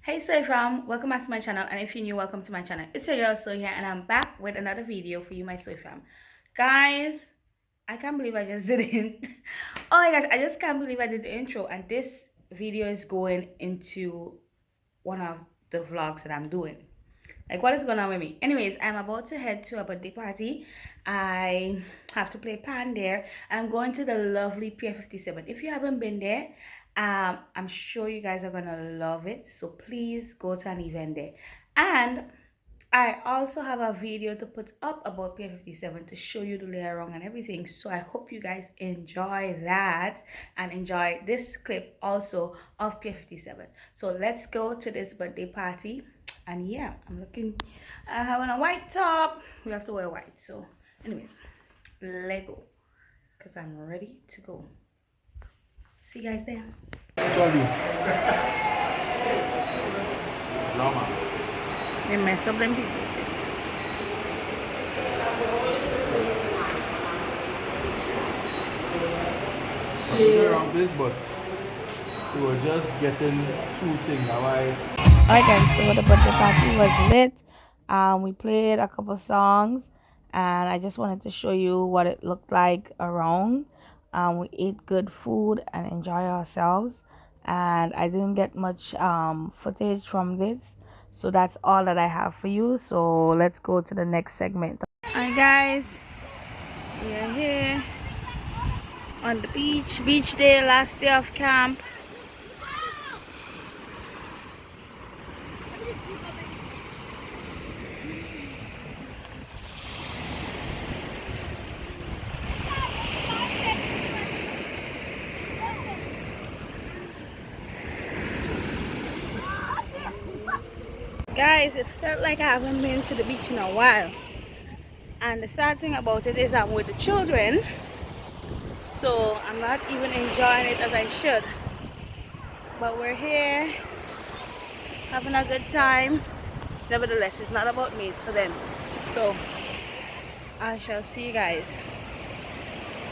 Hey Soy Fam, welcome back to my channel, and if you're new, welcome to my channel. It's your girl Soy here, and I'm back with another video for you, my Soy Fam. Guys, I can't believe I just didn't. Oh my gosh, I just can't believe I did the intro, and this video is going into one of the vlogs that I'm doing. Like, what is going on with me? Anyways, I'm about to head to a birthday party. I have to play pan there. I'm going to the lovely Pier 57. If you haven't been there, I'm sure you guys are gonna love it. So please go to an event there. And I also have a video to put up about Pier 57 to show you the lay around and everything. So I hope you guys enjoy that and enjoy this clip also of Pier 57. So let's go to this birthday party. And yeah, I have on a white top. We have to wear white. So anyways, let's go, because I'm ready to go. See you guys there. They mess up them people. Around this, but we were just getting two things. Alright guys, so the birthday party was lit. We played a couple songs, and I just wanted to show you what it looked like around. We ate good food and enjoy ourselves, and I didn't get much footage from this, so that's all that I have for you. So let's go to the next segment. Alright guys, we are here on the beach day, last day of camp. Guys, it felt like I haven't been to the beach in a while, and the sad thing about it is I'm with the children, so I'm not even enjoying it as I should. But we're here having a good time. Nevertheless, it's not about me, it's for them. So I shall see you guys.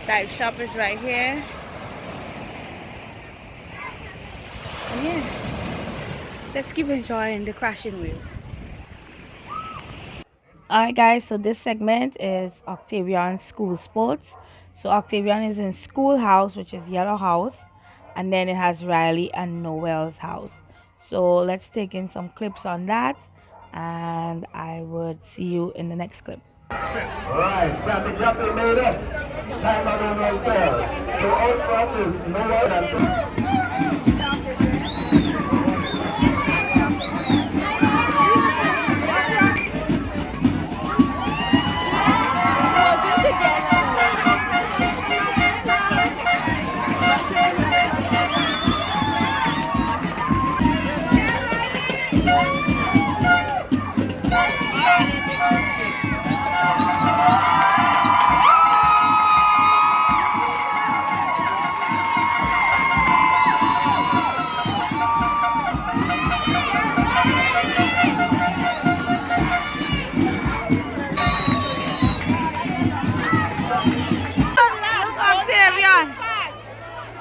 Dive shop is right here. And yeah, let's keep enjoying the crashing waves. Alright guys, so this segment is Octavion's school sports. So Octavion is in schoolhouse, which is yellow house, and then it has Riley and Noel's house. So let's take in some clips on that, and I would see you in the next clip. Alright, Captain made it. Time out on hotel. So out front is Noel and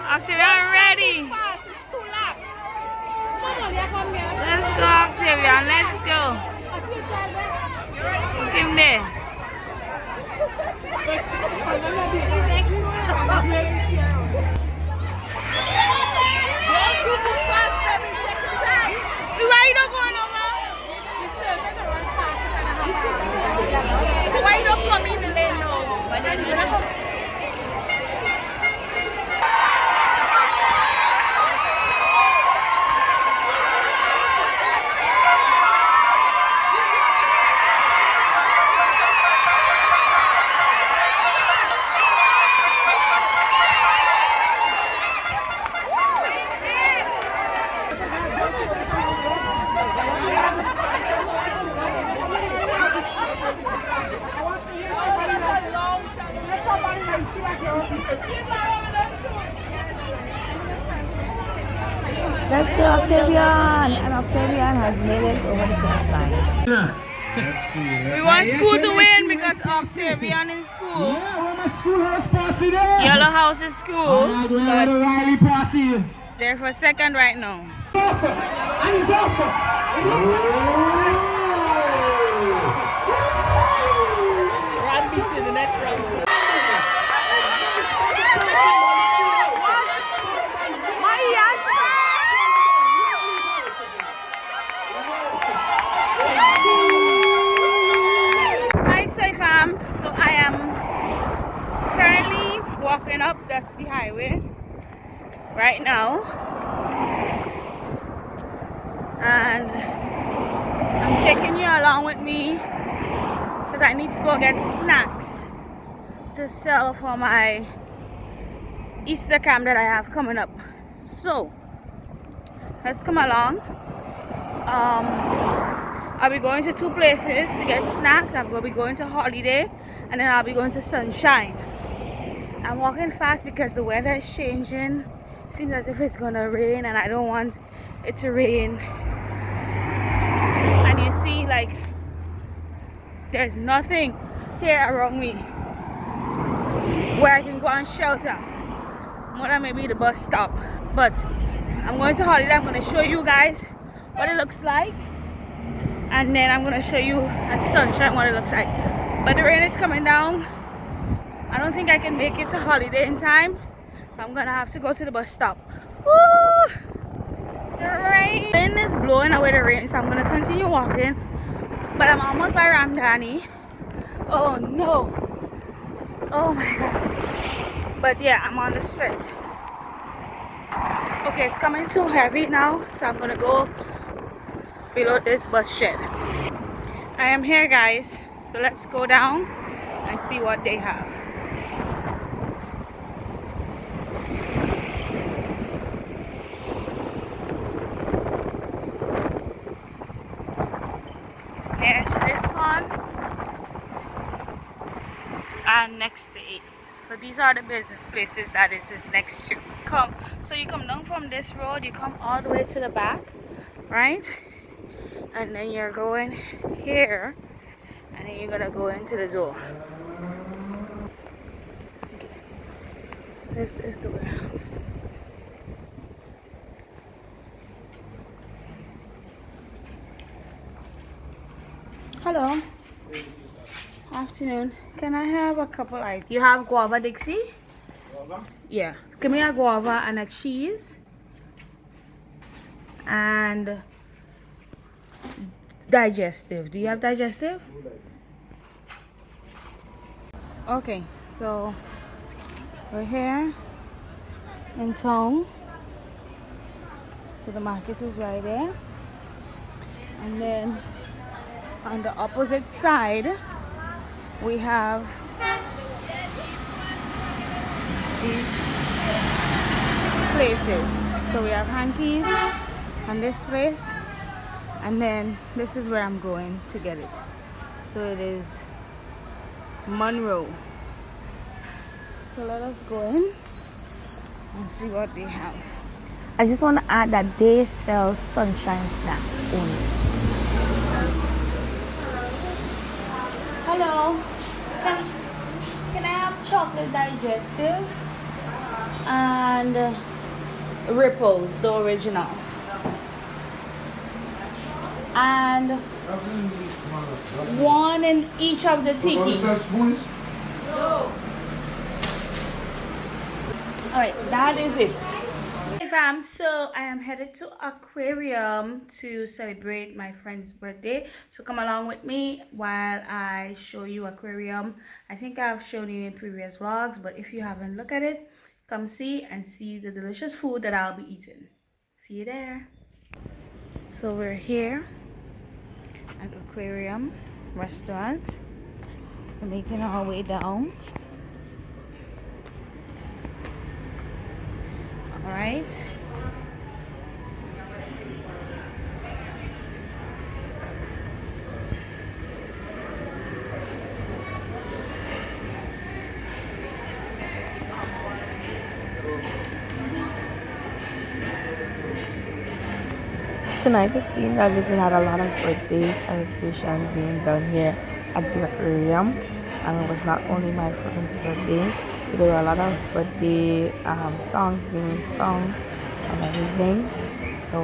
Octavion, ready? Let's go, Octavion, let's go. Look him there. Why you don't go no more? So why you don't come in the lane now? Let's go, Octavion! And Octavion has made it over the finish line. We want school to win because Octavion in school. yeah, we're my schoolhouse posse there. Yellow House is school. Alright, we're the Riley posse. They're for second right now. And he's off. Brad beats in the next round. Hi Soy Fam. So I am currently walking up Dusty Highway right now, and I'm taking you along with me because I need to go get snacks to sell for my Easter camp that I have coming up. So let's come along. I'll be going to two places to get snacks. I'm going to be going to Holiday, and then I'll be going to Sunshine. I'm walking fast because the weather is changing. Seems as if it's gonna rain, and I don't want it to rain. And you see, like, there's nothing here around me where I can go and shelter, more than maybe the bus stop. But I'm going to Holiday. I'm going to show you guys what it looks like, and then I'm going to show you at Sunshine what it looks like. But the rain is coming down. I don't think I can make it to Holiday in time, so I'm gonna have to go to the bus stop. Woo! The rain is blowing away the rain, so I'm gonna continue walking. But I'm almost by Ramdani. Oh no! Oh my god! But yeah, I'm on the stretch. Okay, it's coming too heavy now, so I'm gonna go below this bus shed. I am here, guys, so let's go down and see what they have. Near to this one and next to Ace. So these are the business places that this is next to. So you come down from this road, you come all the way to the back, right? And then you're going here, and then you're gonna go into the door. This is the warehouse. Hello. Afternoon. Can I have a couple items? You have guava, Dixie? Guava? Yeah. Give me a guava and a cheese. And digestive. Do you have digestive? Okay, so we're here in town. So the market is right there. And then on the opposite side, we have these places. So we have hankies and this place, and then this is where I'm going to get it. So it is Monroe. So let us go in and see what they have. I just want to add that they sell Sunshine snacks only. Hello, can I have chocolate digestive and Ripples, the original, and one in each of the tiki. Alright, that is it. Hey fam, so I am headed to aquarium to celebrate my friend's birthday, so come along with me while I show you aquarium. I think I've shown you in previous vlogs, but if you haven't looked at it, come see and see the delicious food that I'll be eating. See you there. So we're here at aquarium restaurant. We're making our way down. All right. Tonight it seemed as if we had a lot of birthday celebrations being done here at the aquarium, and it was not only my friend's birthday, so there were a lot of birthday songs being sung and everything. So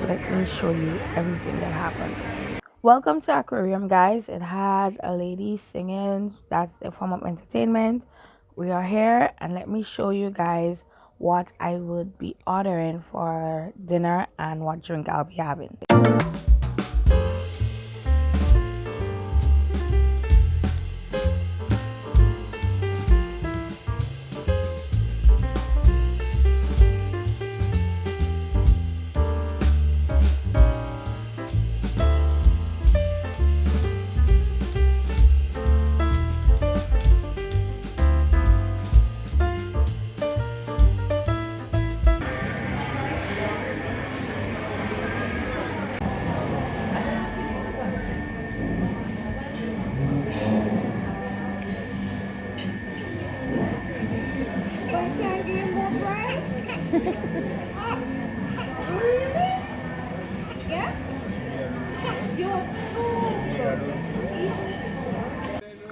let me show you everything that happened. Welcome to aquarium, guys. It had a lady singing. That's a form of entertainment. We are here, and let me show you guys what I would be ordering for dinner and what drink I'll be having.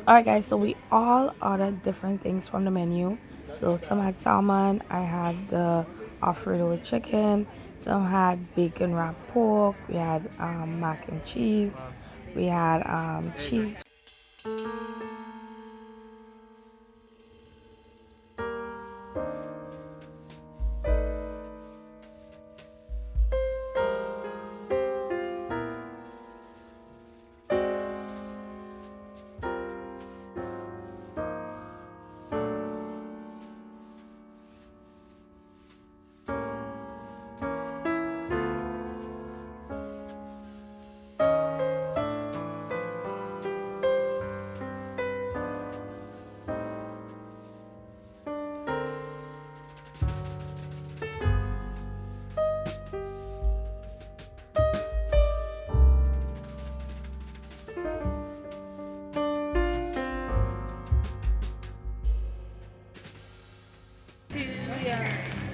Alright, guys, so we all ordered different things from the menu. So some had salmon, I had the Alfredo chicken, some had bacon wrapped pork, we had mac and cheese, we had cheese.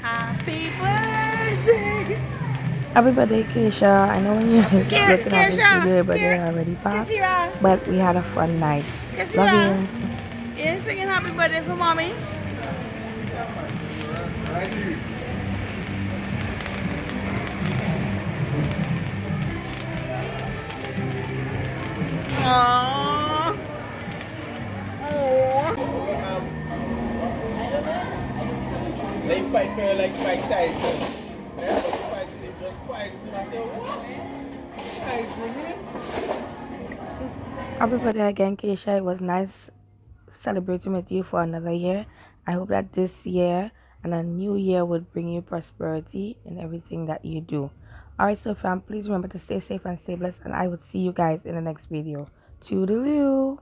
Happy birthday! Happy birthday, Keisha. I know when you're looking at this Keisha, video, your birthday already passed, Keisha. but we had a fun night. Love you. You're singing happy birthday for mommy? Aww. Aww. They fight for you like Mike Tyson. Yeah, but you fight him just twice. I say, what? Tyson, Happy birthday again, Keisha. It was nice celebrating with you for another year. I hope that this year and a new year would bring you prosperity in everything that you do. Alright, so fam, please remember to stay safe and stay blessed, and I will see you guys in the next video. Toodaloo!